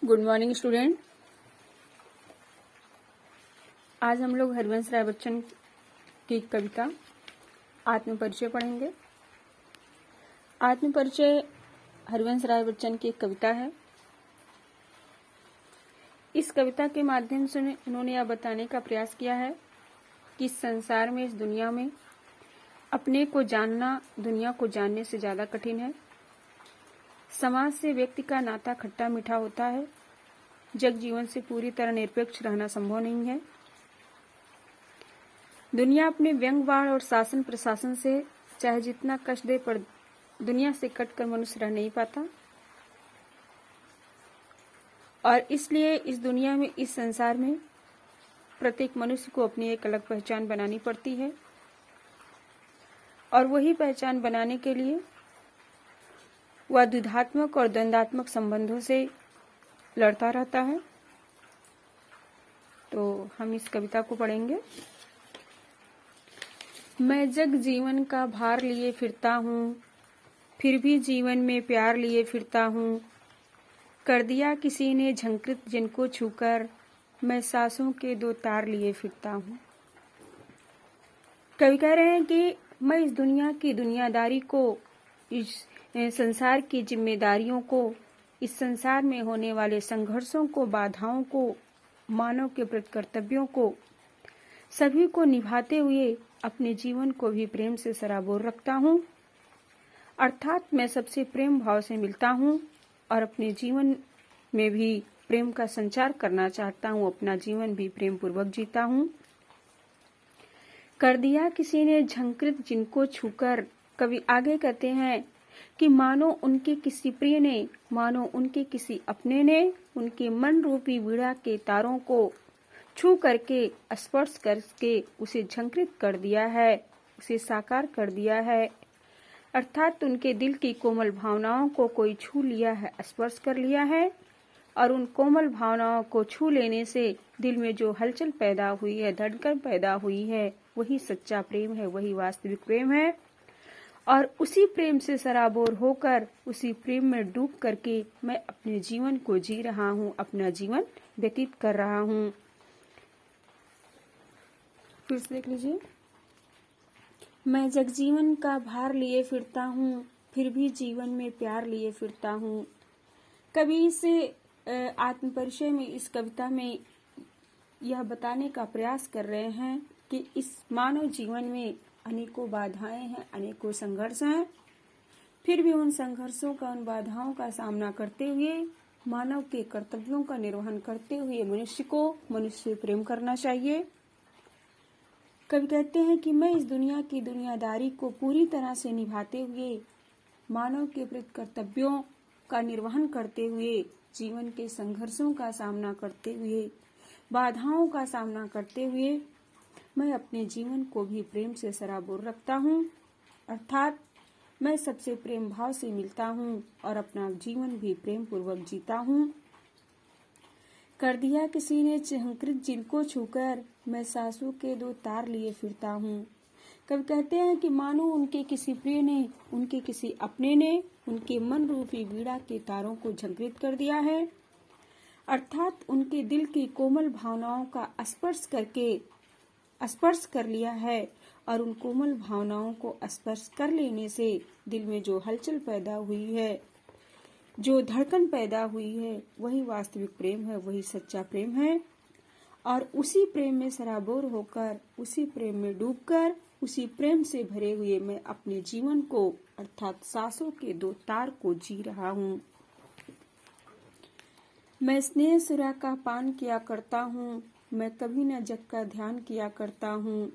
Good morning student. आज हम लोग हरिवंश राय बच्चन की कविता आत्मपरिचय पढ़ेंगे। आत्मपरिचय हरिवंश राय बच्चन की एक कविता है। इस कविता के माध्यम से उन्होंने यह बताने का प्रयास किया है कि इस संसार में, इस दुनिया में अपने को जानना दुनिया को जानने से ज्यादा कठिन है। समाज से व्यक्ति का नाता खट्टा मीठा होता है। जग जीवन से पूरी तरह निरपेक्ष रहना संभव नहीं है। दुनिया अपने व्यंग्यवाद और शासन प्रशासन से चाहे जितना कष्ट दे, पर दुनिया से कटकर मनुष्य रह नहीं पाता। और इसलिए इस दुनिया में, इस संसार में प्रत्येक मनुष्य को अपनी एक अलग पहचान बनानी पड़ती है। और वही पहचान बनाने के लिए वह द्वंद्वात्मक और द्वंद्वात्मक संबंधों से लड़ता रहता है। तो हम इस कविता को पढ़ेंगे। मैं जग जीवन का भार लिए फिरता हूँ, फिर भी जीवन में प्यार लिए फिरता हूँ। कर दिया किसी ने झंकृत जिनको छूकर, मैं सांसों के दो तार लिए फिरता हूँ। कवि कह रहे हैं कि मैं इस दुनिया की दुनियादारी को, इस संसार की जिम्मेदारियों को, इस संसार में होने वाले संघर्षों को, बाधाओं को, मानव के प्रति कर्तव्यों को, सभी को निभाते हुए अपने जीवन को भी प्रेम से सराबोर रखता हूँ। अर्थात मैं सबसे प्रेम भाव से मिलता हूँ और अपने जीवन में भी प्रेम का संचार करना चाहता हूँ। अपना जीवन भी प्रेम पूर्वक जीता हूँ। कर दिया किसी ने झंकृत जिनको छूकर, कवि आगे कहते हैं कि मानो उनके किसी प्रिय ने, मानो उनके किसी अपने ने उनके मन रूपी वीणा के तारों को छू करके, स्पर्श करके उसे झंकृत कर दिया है, उसे साकार कर दिया है। अर्थात उनके दिल की कोमल भावनाओं को कोई छू लिया है, स्पर्श कर लिया है। और उन कोमल भावनाओं को छू लेने से दिल में जो हलचल पैदा हुई है, धड़कन पैदा हुई है, वही सच्चा प्रेम है, वही वास्तविक प्रेम है। और उसी प्रेम से सराबोर होकर, उसी प्रेम में डूब करके मैं अपने जीवन को जी रहा हूँ, अपना जीवन व्यतीत कर रहा हूँ। फिर से देख लीजिए। मैं जगजीवन का भार लिए फिरता हूँ, फिर भी जीवन में प्यार लिए फिरता हूँ। कवि इस आत्मपरिचय में, इस कविता में यह बताने का प्रयास कर रहे हैं कि इस मानव जीवन में अनेकों बाधाएं हैं, अनेकों संघर्ष हैं। फिर भी उन संघर्षों का, उन बाधाओं का सामना करते हुए, मानव के कर्तव्यों का निर्वहन करते हुए मनुष्य को मनुष्य से प्रेम करना चाहिए। कवि कहते हैं कि मैं इस दुनिया की दुनियादारी को पूरी तरह से निभाते हुए, मानव के प्रति कर्तव्यों का निर्वहन करते हुए, जीवन के संघर्षों का सामना करते हुए, बाधाओं का सामना करते हुए मैं अपने जीवन को भी प्रेम से सराबोर रखता हूँ। अर्थात मैं सबसे प्रेम भाव से मिलता हूँ और अपना जीवन भी प्रेम पूर्वक जीता हूँ। कर दिया किसी ने झंकृत जिनको छूकर, मैं सांसों के दो तार लिए फिरता हूँ। कवि कहते हैं कि मानो उनके किसी प्रिय ने, उनके किसी अपने ने उनके मन रूपी वीणा के तारों को झंकृत कर दिया है। अर्थात उनके दिल की कोमल भावनाओं का स्पर्श कर लिया है। और उन कोमल भावनाओं को स्पर्श कर लेने से दिल में जो हलचल पैदा हुई है, जो धड़कन पैदा हुई है, वही वास्तविक प्रेम है, वही सच्चा प्रेम है। और उसी प्रेम में सराबोर होकर, उसी प्रेम में डूबकर, उसी प्रेम से भरे हुए मैं अपने जीवन को, अर्थात सांसों के दो तार को जी रहा हूँ। मैं स्नेह सुरा का पान किया करता हूँ, मैं कभी न जग का ध्यान किया करता हूँ।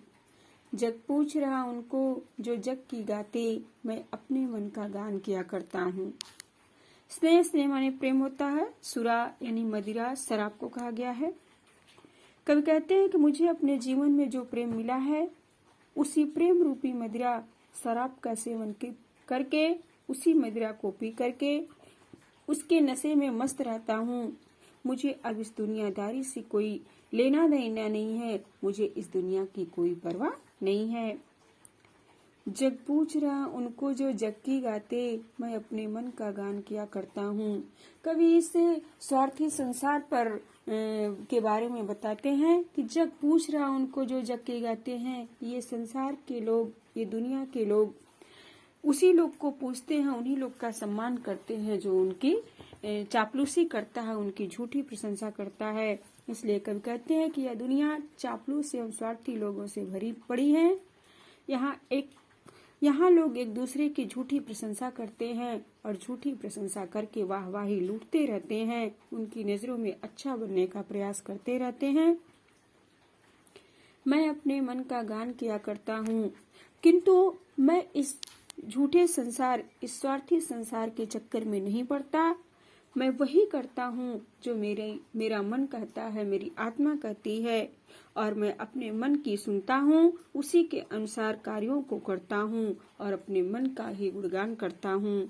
जग पूछ रहा उनको जो जग की गाते, मैं अपने मन का गान किया करता हूँ। स्नेह माने प्रेम होता है। सुरा यानी मदिरा, शराब को कहा गया है। कवि कहते हैं कि मुझे अपने जीवन में जो प्रेम मिला है, उसी प्रेम रूपी मदिरा, शराब का सेवन करके, उसी मदिरा को पी करके उसके नशे में मस्त रहता हूँ। मुझे अब इस दुनियादारी से कोई लेना देना नहीं है, मुझे इस दुनिया की कोई परवाह नहीं है। जग पूछ रहा उनको जो जग की गाते, मैं अपने मन का गान किया करता हूँ। कवि इस स्वार्थी संसार पर के बारे में बताते हैं कि जग पूछ रहा उनको जो जग के गाते हैं। ये संसार के लोग, ये दुनिया के लोग उसी लोग को पूछते हैं, उन्हीं लोग का सम्मान करते हैं जो उनकी चापलूसी करता है, उनकी झूठी प्रशंसा करता है। इसलिए कवि कहते हैं कि यह दुनिया चापलूस एवं स्वार्थी लोगों से भरी पड़ी है। यहाँ लोग एक दूसरे की झूठी प्रशंसा करते हैं और झूठी प्रशंसा करके वाहवाही लूटते रहते हैं, उनकी नजरों में अच्छा बनने का प्रयास करते रहते हैं। मैं अपने मन का गान किया करता हूँ, किंतु मैं इस झूठे संसार, इस स्वार्थी संसार के चक्कर में नहीं पड़ता। मैं वही करता हूँ जो मेरा मन कहता है, मेरी आत्मा कहती है, और मैं अपने मन की सुनता हूँ, उसी के अनुसार कार्यों को करता हूँ और अपने मन का ही गुणगान करता हूँ।